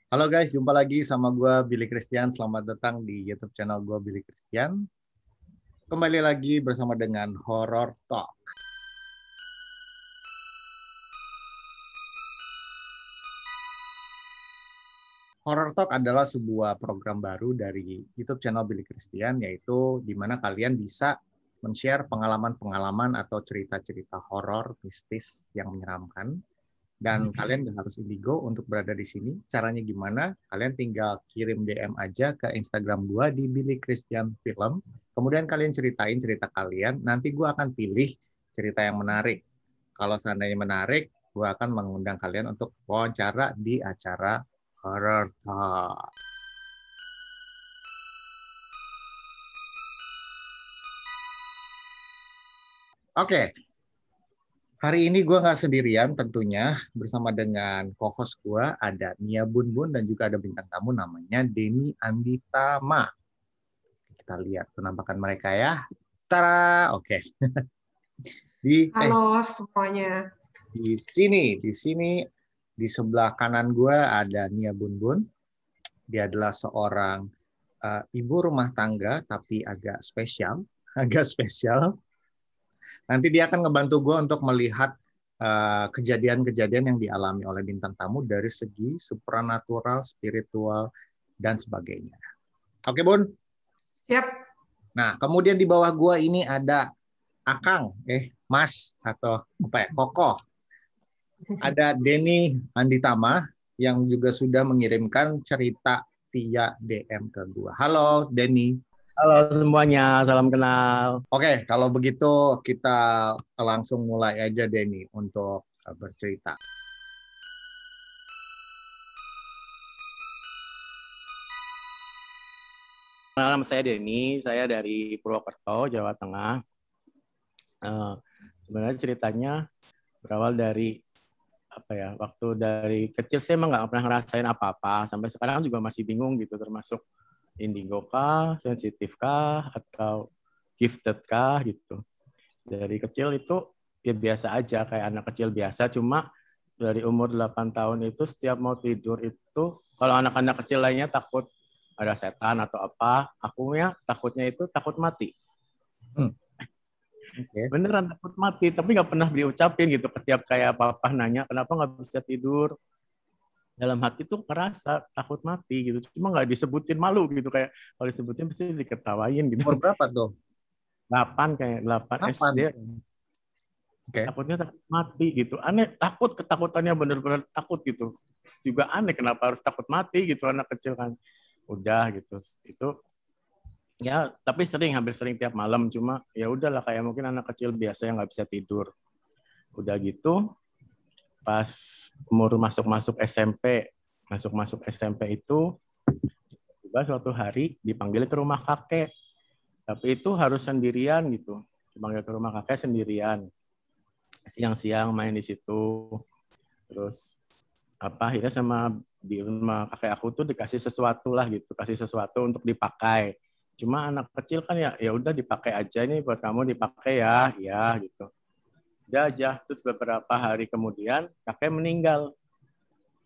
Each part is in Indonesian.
Halo guys, jumpa lagi sama gue Billy Christian. Selamat datang di YouTube channel gue Billy Christian. Kembali lagi bersama dengan Horror Talk. Horror Talk adalah sebuah program baru dari YouTube channel Billy Christian, yaitu di mana kalian bisa men-share pengalaman-pengalaman atau cerita-cerita horor mistis yang menyeramkan. Dan kalian nggak harus indigo untuk berada di sini. Caranya gimana? Kalian tinggal kirim DM aja ke Instagram gua di Billy Christian Film. Kemudian kalian ceritain cerita kalian. Nanti gua akan pilih cerita yang menarik. Kalau seandainya menarik, gua akan mengundang kalian untuk wawancara di acara Horror Talk. Oke, hari ini gue nggak sendirian tentunya, bersama dengan co-host gue ada Nia Bun dan juga ada bintang tamu namanya Denny Anditama. Kita lihat penampakan mereka ya. Tara, oke. Halo semuanya. Di sini di sebelah kanan gue ada Nia Bun. Dia adalah seorang ibu rumah tangga tapi agak spesial. Nanti dia akan ngebantu gue untuk melihat kejadian-kejadian yang dialami oleh bintang tamu dari segi supranatural, spiritual, dan sebagainya. Oke, Bun? Siap. Nah, kemudian di bawah gue ini ada Akang, Mas, atau apa ya, Koko. Ada Denny Anditama yang juga sudah mengirimkan cerita via DM ke gue. Halo, Denny. Halo semuanya, salam kenal. Oke, kalau begitu kita langsung mulai aja Denny untuk bercerita. Nama saya Denny, saya dari Purwokerto, Jawa Tengah. Sebenarnya ceritanya berawal dari waktu dari kecil saya emang nggak pernah ngerasain apa-apa, sampai sekarang juga masih bingung gitu, termasuk indigo kah, sensitif kah, atau gifted kah gitu. Dari kecil itu ya biasa aja, kayak anak kecil biasa, cuma dari umur 8 tahun itu setiap mau tidur itu, kalau anak-anak kecil lainnya takut ada setan atau apa, akunya takutnya itu takut mati. Okay. Beneran takut mati, tapi nggak pernah diucapin gitu. Setiap kayak papa nanya, kenapa nggak bisa tidur? Dalam hati tuh kerasa takut mati gitu. Cuma nggak disebutin, malu gitu. Kayak kalau disebutin pasti diketawain gitu. Umur berapa tuh? 8 SD. Okay. Takutnya takut mati gitu. Aneh, ketakutannya bener-bener takut gitu. Juga aneh kenapa harus takut mati gitu anak kecil kan. Udah gitu. Itu ya, tapi hampir sering tiap malam. Cuma ya udahlah, kayak mungkin anak kecil biasa yang nggak bisa tidur. Udah gitu, pas umur masuk SMP itu, tiba suatu hari dipanggil ke rumah kakek. Tapi itu harus sendirian gitu. Dipanggil ke rumah kakek sendirian. Siang-siang main di situ. Terus akhirnya di rumah kakek aku tuh dikasih sesuatu lah gitu, kasih sesuatu untuk dipakai. Cuma anak kecil kan ya udah dipakai aja, ini buat kamu dipakai ya gitu. Udah aja. Terus beberapa hari kemudian kakek meninggal.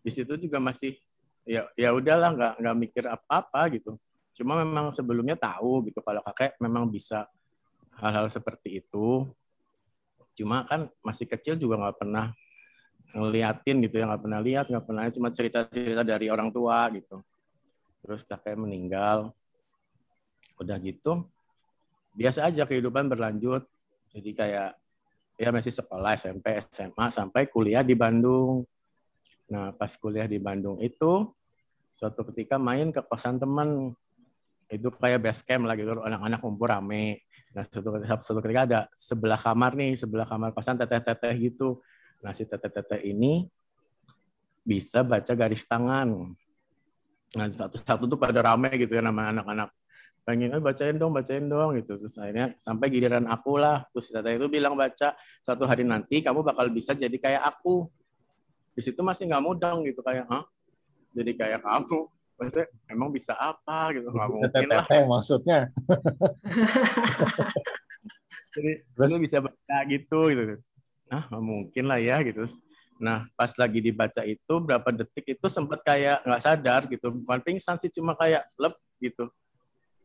Di situ juga masih ya udahlah, nggak mikir apa-apa gitu. Cuma memang sebelumnya tahu gitu kalau kakek memang bisa hal-hal seperti itu. Cuma kan masih kecil juga nggak pernah ngeliatin gitu ya, nggak pernah, cuma cerita-cerita dari orang tua gitu. Terus kakek meninggal. Udah gitu, biasa aja kehidupan berlanjut. Jadi kayak ya masih sekolah SMP, SMA, sampai kuliah di Bandung. Nah, pas kuliah di Bandung itu, suatu ketika main ke kosan teman. Itu kayak base camp lah gitu, anak-anak kumpul rame. Nah, suatu ketika ada sebelah kamar kosan teteh-teteh gitu. Nah, si teteh-teteh ini bisa baca garis tangan. Nah, satu-satu tuh pada rame gitu ya, nama anak-anak. Pengen bacain dong gitu. Terus akhirnya sampai giliran aku lah. Terus teteh itu bilang, baca, suatu hari nanti kamu bakal bisa jadi kayak aku. Di situ masih nggak mudeng gitu, kayak jadi kayak kamu. Maksudnya emang bisa apa gitu, nggak mungkin lah. Maksudnya. Jadi lu bisa baca gitu. Nggak mungkin lah ya gitu. Nah, pas lagi dibaca itu berapa detik itu sempat kayak nggak sadar gitu, bukan pingsan sih, cuma kayak lep gitu.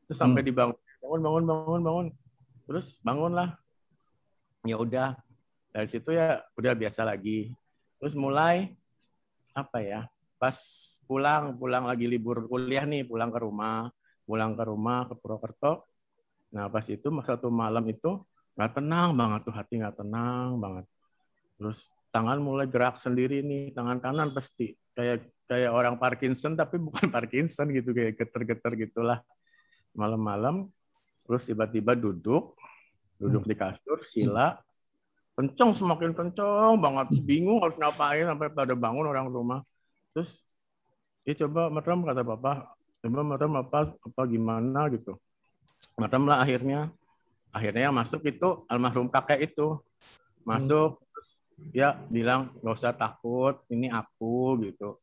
Terus sampai dibangun, bangun. Terus bangunlah. Ya udah, dari situ ya udah biasa lagi. Terus mulai apa ya? Pas pulang lagi libur kuliah nih, pulang ke rumah ke Purwokerto. Nah, pas itu satu malam itu nggak tenang banget tuh, hati nggak tenang banget. Terus tangan mulai gerak sendiri nih, tangan kanan pasti kayak kayak orang Parkinson tapi bukan Parkinson gitu, kayak geter-geter gitulah malam-malam. Terus tiba-tiba duduk di kasur, sila, semakin kenceng banget, bingung harus ngapain sampai pada bangun orang rumah. Terus coba merem, kata papa, coba merem apa gimana gitu. Merem lah akhirnya yang masuk itu almarhum kakek itu masuk. Terus dia bilang nggak usah takut, ini aku gitu.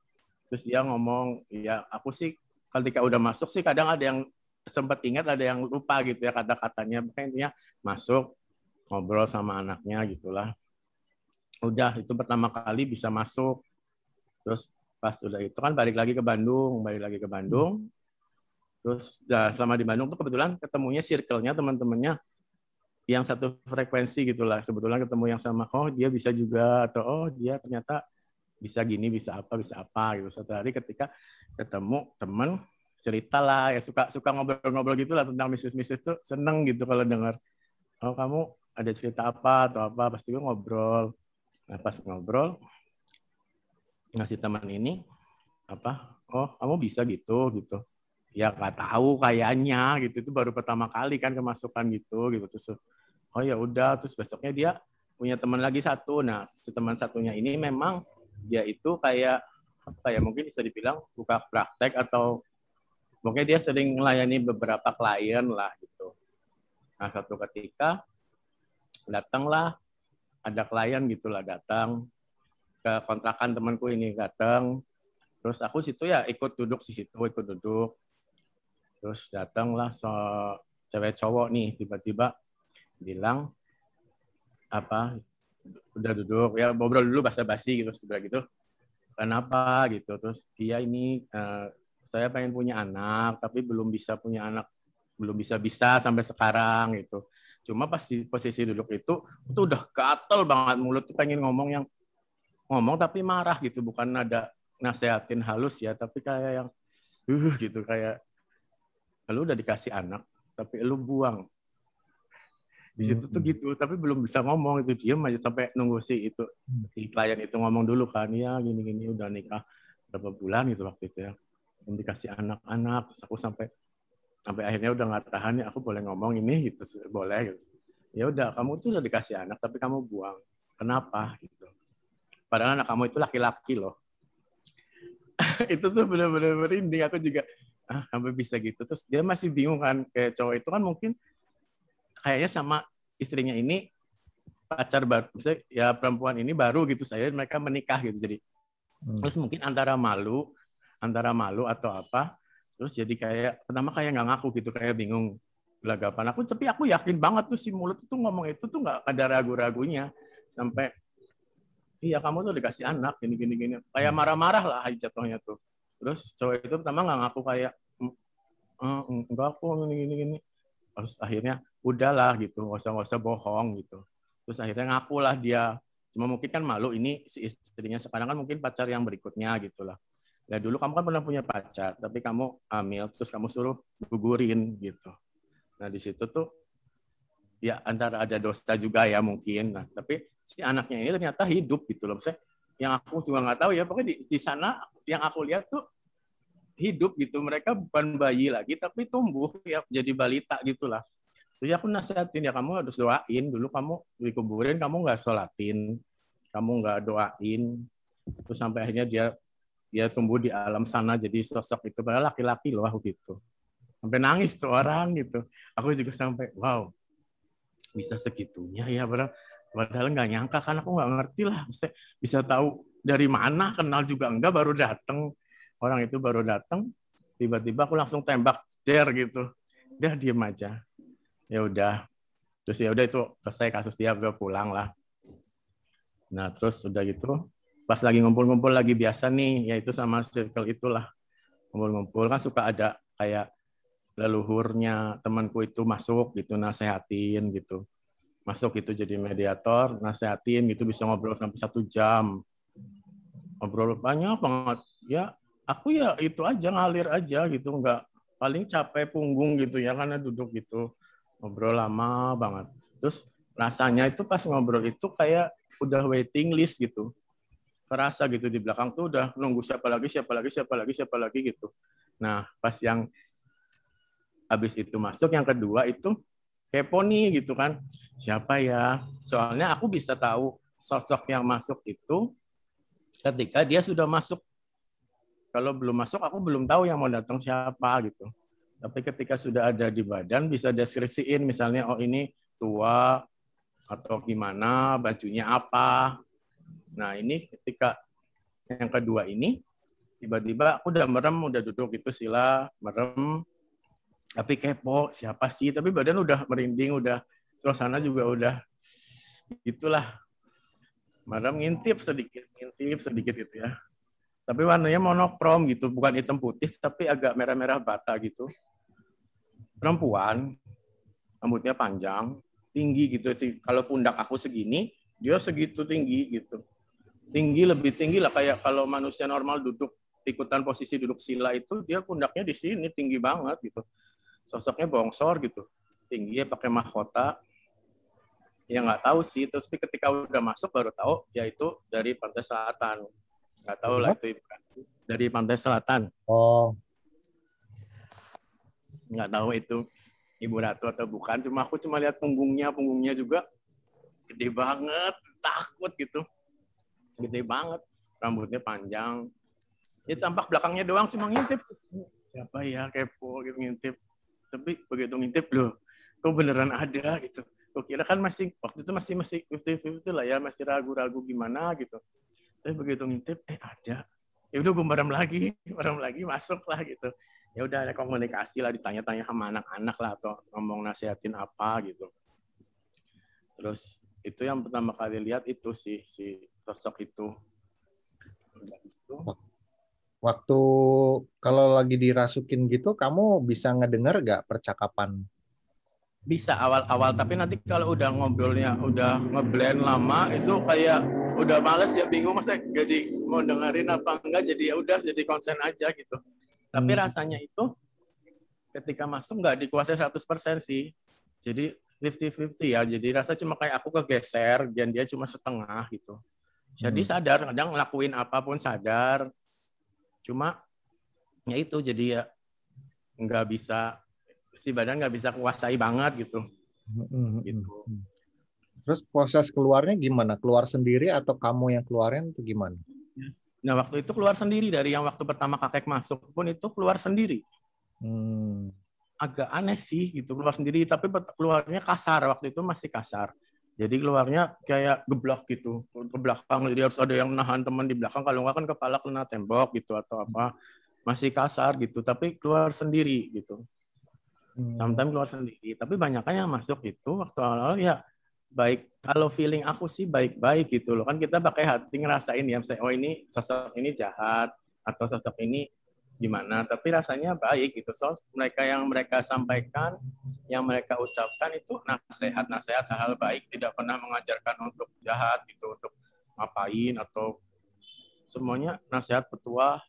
Terus dia ngomong, ya aku sih ketika udah masuk sih kadang ada yang sempat ingat, ada yang lupa gitu ya kata-katanya. Intinya masuk, ngobrol sama anaknya gitulah. Udah, itu pertama kali bisa masuk. Terus pas udah itu kan balik lagi ke Bandung. Terus selama di Bandung tuh kebetulan ketemunya circle-nya teman-temannya yang satu frekuensi gitulah. Sebetulnya ketemu yang sama, oh dia bisa juga, atau oh dia ternyata bisa gini, bisa apa gitu. Satu hari ketika ketemu teman, cerita lah, ya suka ngobrol-ngobrol gitulah tentang mistis-mistis tuh, seneng gitu kalau dengar. Oh kamu ada cerita apa atau apa, pasti gue ngobrol. Nah pas ngobrol, ngasih teman ini apa, oh kamu bisa gitu. Ya nggak tahu kayaknya gitu, itu baru pertama kali kan kemasukan gitu. Terus oh ya udah, terus besoknya dia punya teman lagi satu. Nah si teman satunya ini memang dia itu kayak apa ya, mungkin bisa dibilang buka praktek, atau mungkin dia sering melayani beberapa klien lah gitu. Nah satu ketika datanglah ada klien gitulah, datang ke kontrakan temanku ini, datang. Terus aku situ ya ikut duduk. Terus datanglah cewek cowok nih, tiba-tiba bilang apa, udah duduk ya ngobrol dulu basa-basi gitu, sebelah gitu, kenapa gitu. Terus iya ini saya pengen punya anak tapi belum bisa sampai sekarang gitu. Cuma pas di posisi duduk itu udah gatel banget, mulut tuh pengen ngomong tapi marah gitu, bukan ada nasehatin halus ya, tapi kayak yang gitu, kayak lu udah dikasih anak tapi lu buang. Di situ tuh gitu, tapi belum bisa ngomong, itu diem aja sampai nunggu si klien itu ngomong dulu kan, ya gini udah nikah berapa bulan gitu waktu itu ya, belum dikasih anak. Terus aku sampai akhirnya udah nggak tahan ya, aku boleh ngomong ini gitu, boleh gitu. Ya udah, kamu tuh udah dikasih anak tapi kamu buang, kenapa gitu, padahal anak kamu itu laki-laki loh. Itu tuh bener-bener merinding, aku juga sampai bisa gitu. Terus dia masih bingung kan, kayak cowok itu kan mungkin kayaknya sama istrinya ini pacar baru, ya perempuan ini baru gitu, mereka menikah gitu. Jadi terus mungkin antara malu atau apa, terus jadi kayak pertama kayak nggak ngaku gitu, kayak bingung gelagapan aku. Tapi aku yakin banget tuh si mulut itu ngomong itu tuh nggak ada ragu-ragunya, sampai iya kamu tuh dikasih anak gini kayak marah-marah lah jatuhnya tuh. Terus cowok itu pertama nggak ngaku, kayak enggak aku gini. Terus akhirnya udahlah gitu, nggak usah bohong gitu. Terus akhirnya ngaku lah dia. Cuma mungkin kan malu, ini si istrinya sekarang kan mungkin pacar yang berikutnya gitulah. Nah dulu kamu kan pernah punya pacar, tapi kamu hamil, terus kamu suruh gugurin gitu. Nah di situ tuh ya antara ada dosa juga ya mungkin. Nah tapi si anaknya ini ternyata hidup gitu loh. Maksudnya yang aku juga nggak tahu ya, pokoknya di sana yang aku lihat tuh hidup gitu. Mereka bukan bayi lagi tapi tumbuh ya jadi balita gitulah. Jadi aku nasihatin, ya kamu harus doain dulu, kamu dikuburin kamu nggak sholatin, kamu nggak doain, terus sampai akhirnya dia tumbuh di alam sana jadi sosok itu, padahal laki-laki loh gitu. Sampai nangis tuh orang gitu. Aku juga sampai wow, bisa segitunya ya, padahal nggak nyangka kan, aku nggak ngerti lah, bisa tahu dari mana, kenal juga enggak, baru datang orang itu baru datang, tiba-tiba aku langsung tembak gitu, dia diem aja. Ya udah, terus ya udah itu selesai kasus dia, udah pulang lah. Nah terus udah gitu pas lagi ngumpul-ngumpul lagi biasa nih, yaitu sama circle itulah. Ngumpul-ngumpul kan suka ada kayak leluhurnya temanku itu masuk gitu, nasehatin gitu. Masuk itu jadi mediator, nasehatin gitu, bisa ngobrol sampai 1 jam. Ngobrol banyak banget. Ya, aku ya itu aja, ngalir aja gitu, nggak paling capek punggung gitu ya, karena duduk gitu. Ngobrol lama banget. Terus rasanya itu pas ngobrol itu kayak udah waiting list gitu. Kerasa gitu di belakang tuh udah nunggu siapa lagi gitu. Nah, pas yang habis itu masuk yang kedua itu kepo nih gitu kan. Siapa ya? Soalnya aku bisa tahu sosok yang masuk itu ketika dia sudah masuk. Kalau belum masuk aku belum tahu yang mau datang siapa gitu. Tapi ketika sudah ada di badan bisa deskripsiin misalnya oh ini tua atau gimana, bajunya apa. Nah, ini ketika yang kedua ini tiba-tiba aku udah merem, udah duduk gitu sila, merem, tapi kepo siapa sih, tapi badan udah merinding, udah suasana juga udah itulah, merem, ngintip sedikit gitu ya. Tapi warnanya monokrom gitu, bukan hitam putih, tapi agak merah-merah bata gitu. Perempuan, rambutnya panjang, tinggi gitu. Kalau pundak aku segini, dia segitu tinggi gitu. Tinggi, lebih tinggi lah, kayak kalau manusia normal duduk, ikutan posisi duduk sila itu, dia pundaknya di sini, tinggi banget gitu. Sosoknya bongsor gitu. Tinggi, pakai mahkota. Ya nggak tahu sih, terus ketika udah masuk baru tahu, yaitu dari Pantai Selatan. Nggak tahu lah itu dari Pantai Selatan. Oh. Nggak tahu itu Ibu Ratu atau bukan. Aku cuma lihat punggungnya juga gede banget, takut gitu. Gede banget, rambutnya panjang. Ya tampak belakangnya doang cuma ngintip. Siapa ya kepo gitu ngintip. Tapi begitu ngintip loh, kok beneran ada gitu. Kok kira kan waktu itu masih 50-50 lah ya, masih ragu-ragu gimana gitu. Tapi begitu ngintip, ada. Ya udah gue merem lagi masuk lah gitu. Ya udah ada komunikasi lah, ditanya-tanya sama anak-anak lah atau ngomong nasihatin apa gitu. Terus itu yang pertama kali lihat itu si sosok itu. Waktu kalau lagi dirasukin gitu, kamu bisa ngedenger nggak percakapan? Bisa awal-awal, tapi nanti kalau udah ngobrolnya udah ngeblend lama itu kayak udah males ya, bingung masa jadi mau dengerin apa enggak, jadi ya udah jadi konsen aja gitu. Tapi rasanya itu ketika masuk nggak dikuasai 100% sih. Jadi 50-50 ya. Jadi rasa cuma kayak aku kegeser dan dia cuma setengah gitu. Jadi sadar, kadang ngelakuin apapun sadar. Cuma ya itu jadi ya nggak bisa, si badan nggak bisa kuasai banget gitu. Gitu. Terus proses keluarnya gimana? Keluar sendiri atau kamu yang keluarin atau gimana? Nah, waktu itu keluar sendiri, dari yang waktu pertama kakek masuk pun itu keluar sendiri. Agak aneh sih gitu, keluar sendiri, tapi keluarnya kasar, waktu itu masih kasar. Jadi keluarnya kayak geblok gitu, ke belakang, jadi harus ada yang nahan teman di belakang, kalau nggak kan kepala kena tembok gitu atau apa, masih kasar gitu, tapi keluar sendiri gitu. Sometimes keluar sendiri, tapi banyaknya yang masuk itu waktu awal ya baik, kalau feeling aku sih baik-baik gitu loh, kan kita pakai hati ngerasain ya, misalnya, oh ini sosok ini jahat atau sosok ini gimana, tapi rasanya baik gitu. So mereka sampaikan, yang mereka ucapkan itu nasihat hal baik, tidak pernah mengajarkan untuk jahat gitu, untuk ngapain atau semuanya nasihat petua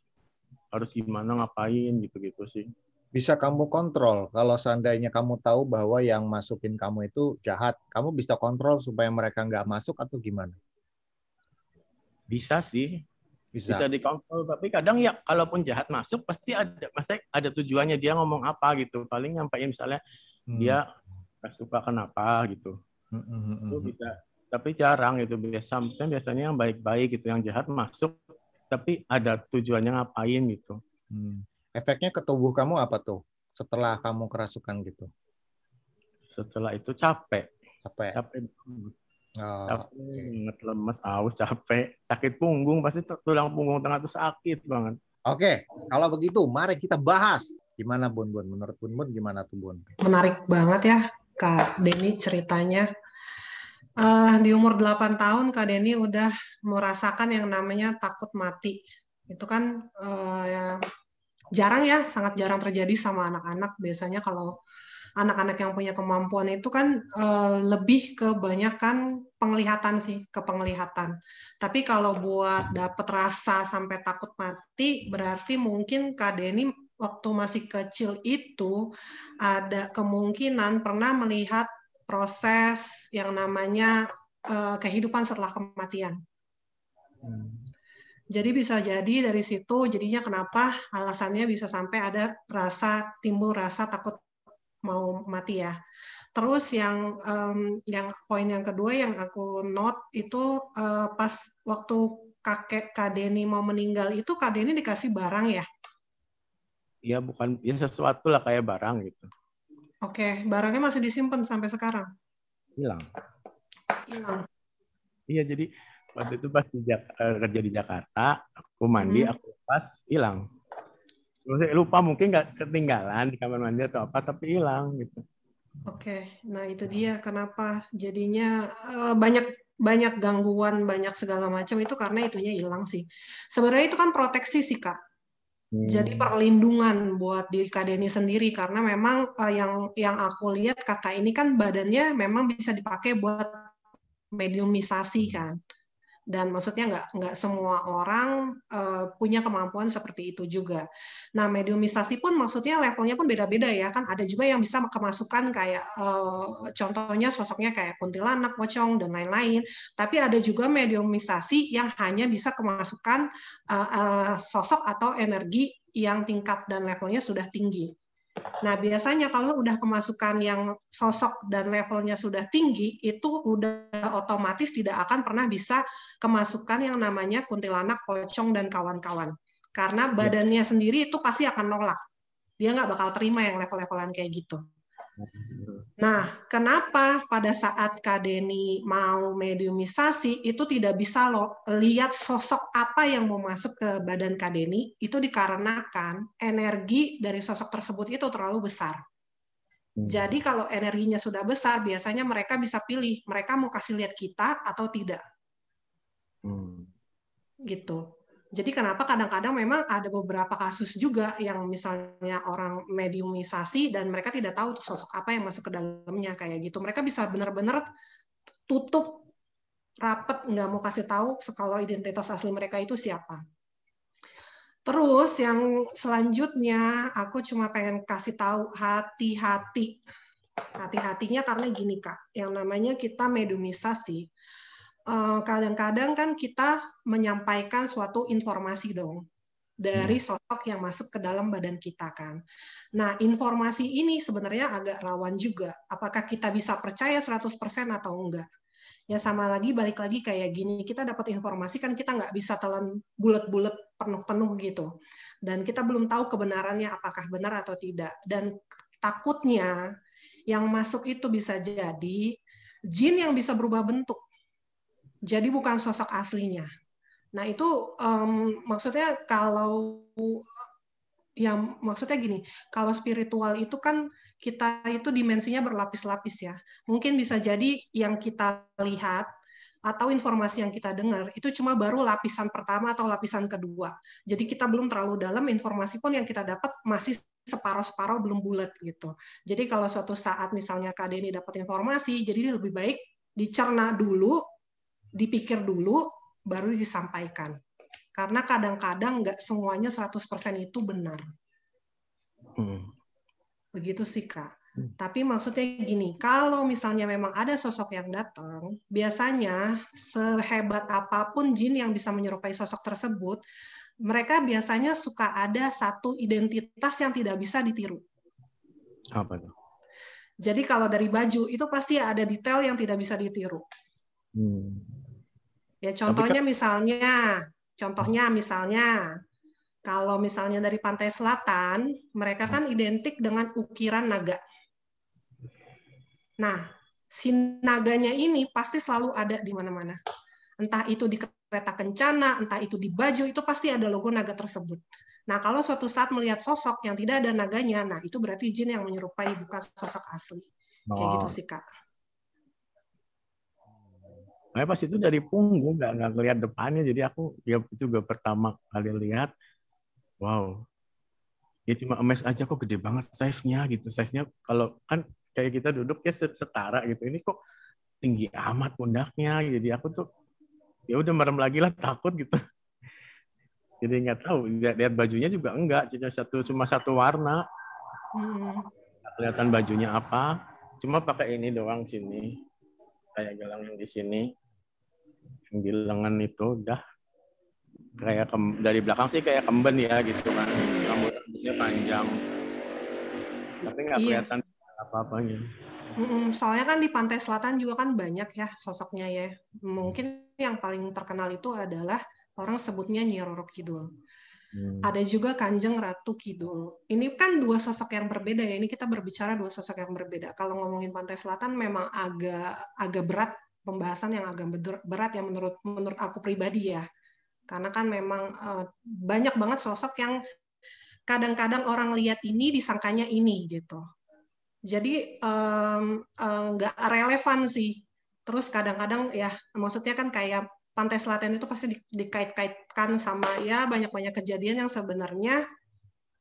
harus gimana ngapain gitu sih. Bisa kamu kontrol kalau seandainya kamu tahu bahwa yang masukin kamu itu jahat, kamu bisa kontrol supaya mereka nggak masuk atau gimana? Bisa sih. Bisa dikontrol, tapi kadang ya kalaupun jahat masuk pasti ada tujuannya, dia ngomong apa gitu, paling nyampein misalnya dia nggak suka kenapa gitu. Itu bisa, tapi jarang itu, biasanya yang baik-baik gitu, yang jahat masuk tapi ada tujuannya ngapain gitu. Efeknya ke tubuh kamu apa tuh setelah kamu kerasukan gitu? Setelah itu capek. Banget, lemes, aus, capek, sakit punggung, pasti tulang punggung tengah itu sakit banget. Oke, kalau begitu mari kita bahas. Gimana Bun? Menurut Bun gimana tuh Bun? Menarik banget ya Kak Denny ceritanya. Di umur 8 tahun Kak Denny udah merasakan yang namanya takut mati. Itu kan ya, jarang ya, sangat jarang terjadi sama anak-anak. Biasanya kalau anak-anak yang punya kemampuan itu kan lebih kebanyakan penglihatan sih, ke penglihatan. Tapi kalau buat dapet rasa sampai takut mati, berarti mungkin Kak Denny waktu masih kecil itu ada kemungkinan pernah melihat proses yang namanya kehidupan setelah kematian. Jadi bisa jadi dari situ jadinya kenapa alasannya bisa sampai ada timbul rasa takut mau mati ya. Terus yang poin yang kedua yang aku note itu pas waktu kakek Kak Denny mau meninggal itu Kak Denny dikasih barang ya? Iya, bukan ya sesuatu lah kayak barang gitu. Oke, barangnya masih disimpan sampai sekarang? Hilang. Hilang. Iya, jadi waktu itu pas kerja di Jakarta, aku mandi, aku lepas, hilang. Terus lupa, mungkin nggak ketinggalan di kamar mandi atau apa, tapi hilang gitu. Oke, nah itu dia kenapa jadinya banyak gangguan, banyak segala macam itu karena itunya hilang sih. Sebenarnya itu kan proteksi sih Kak. Jadi perlindungan buat diri Kak Denny sendiri karena memang yang aku lihat kakak ini kan badannya memang bisa dipakai buat mediumisasi kan. Dan maksudnya nggak semua orang punya kemampuan seperti itu juga. Nah, mediumisasi pun maksudnya levelnya pun beda-beda ya. Kan ada juga yang bisa kemasukan kayak contohnya sosoknya kayak kuntilanak, pocong, dan lain-lain. Tapi ada juga mediumisasi yang hanya bisa kemasukan sosok atau energi yang tingkat dan levelnya sudah tinggi. Nah, biasanya kalau udah kemasukan yang sosok dan levelnya sudah tinggi, itu udah otomatis tidak akan pernah bisa kemasukan yang namanya kuntilanak, pocong, dan kawan-kawan. Karena badannya sendiri itu pasti akan nolak. Dia nggak bakal terima yang level-levelan kayak gitu. Nah, kenapa pada saat Kak Denny mau mediumisasi, itu tidak bisa lihat sosok apa yang mau masuk ke badan Kak Denny, itu dikarenakan energi dari sosok tersebut itu terlalu besar. Jadi kalau energinya sudah besar, biasanya mereka bisa pilih, mereka mau kasih lihat kita atau tidak. Gitu. Jadi kenapa kadang-kadang memang ada beberapa kasus juga yang misalnya orang mediumisasi dan mereka tidak tahu tuh sosok apa yang masuk ke dalamnya kayak gitu. Mereka bisa benar-benar tutup rapat, nggak mau kasih tahu kalau identitas asli mereka itu siapa. Terus yang selanjutnya aku cuma pengen kasih tahu hati-hati. Hati-hatinya karena gini Kak, yang namanya kita mediumisasi, kadang-kadang kan kita menyampaikan suatu informasi dong dari sosok yang masuk ke dalam badan kita kan. Nah, informasi ini sebenarnya agak rawan juga. Apakah kita bisa percaya 100% atau enggak? Ya sama lagi, balik lagi kayak gini, kita dapat informasi kan kita nggak bisa telan bulat-bulat penuh-penuh gitu. Dan kita belum tahu kebenarannya apakah benar atau tidak. Dan takutnya yang masuk itu bisa jadi jin yang bisa berubah bentuk. Jadi bukan sosok aslinya. Nah itu maksudnya maksudnya gini, kalau spiritual itu kan kita itu dimensinya berlapis-lapis ya. Mungkin bisa jadi yang kita lihat atau informasi yang kita dengar itu cuma baru lapisan pertama atau lapisan kedua. Jadi kita belum terlalu dalam, informasi pun yang kita dapat masih separuh-separuh, belum bulat gitu. Jadi kalau suatu saat misalnya Kak Denny dapat informasi, jadi lebih baik dicerna dulu, dipikir dulu, baru disampaikan. Karena kadang-kadang nggak semuanya 100% itu benar. Begitu sih, Kak. Tapi maksudnya gini, kalau misalnya memang ada sosok yang datang, biasanya sehebat apapun jin yang bisa menyerupai sosok tersebut, mereka biasanya suka ada satu identitas yang tidak bisa ditiru. Apa tuh? Jadi kalau dari baju, itu pasti ada detail yang tidak bisa ditiru. Ya contohnya misalnya, kalau misalnya dari pantai selatan, mereka kan identik dengan ukiran naga. Nah, si naganya ini pasti selalu ada di mana-mana. Entah itu di kereta kencana, entah itu di baju, itu pasti ada logo naga tersebut. Nah, kalau suatu saat melihat sosok yang tidak ada naganya, nah itu berarti jin yang menyerupai, bukan sosok asli. Kayak gitu sih, Kak. Nah, pas itu dari punggung, nggak ngelihat depannya, jadi aku ya itu juga pertama kali lihat, wow, ya cuma emes aja kok gede banget size-nya gitu, size-nya kalau kan kayak kita duduk ya setara gitu, ini kok tinggi amat pundaknya, jadi aku tuh ya udah merem lagi lah, takut gitu. Jadi nggak tahu, lihat bajunya juga enggak, cuma satu warna. Kelihatan bajunya apa, cuma pakai ini doang sini, kayak gelang yang di sini, yang di lengan itu udah kayak dari belakang sih kayak kemben ya gitu kan, rambutnya panjang, tapi nggak kelihatan apa-apanya. Soalnya kan di Pantai Selatan juga kan banyak ya sosoknya ya. Mungkin yang paling terkenal itu adalah orang sebutnya Nyi Roro Kidul. Ada juga Kanjeng Ratu Kidul. Ini kan dua sosok yang berbeda ya. Ini kita berbicara dua sosok yang berbeda. Kalau ngomongin Pantai Selatan memang agak berat, pembahasan yang agak berat ya menurut aku pribadi ya. Karena kan memang banyak banget sosok yang kadang-kadang orang lihat ini disangkanya ini gitu. Jadi nggak relevan sih. Terus kadang-kadang ya maksudnya kan kayak Pantai Selatan itu pasti dikait-kaitkan sama ya banyak-banyak kejadian yang sebenarnya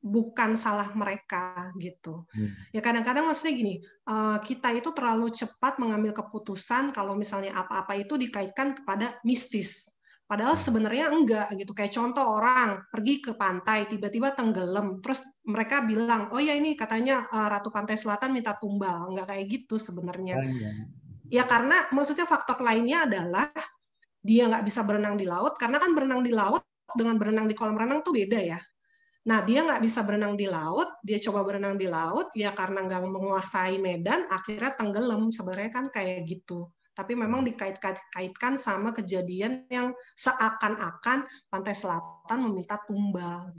bukan salah mereka gitu. Ya kadang-kadang maksudnya gini, kita itu terlalu cepat mengambil keputusan kalau misalnya apa-apa itu dikaitkan kepada mistis. Padahal sebenarnya enggak gitu. Kayak contoh orang pergi ke pantai tiba-tiba tenggelam, terus mereka bilang, oh ya ini katanya Ratu Pantai Selatan minta tumbal. Enggak kayak gitu sebenarnya. Ya karena maksudnya faktor lainnya adalah dia nggak bisa berenang di laut, karena kan berenang di laut dengan berenang di kolam renang tuh beda ya. Nah, dia nggak bisa berenang di laut, dia coba berenang di laut, ya karena nggak menguasai medan, akhirnya tenggelam. Sebenarnya kan kayak gitu. Tapi memang dikait-kaitkan sama kejadian yang seakan-akan Pantai Selatan meminta tumbal.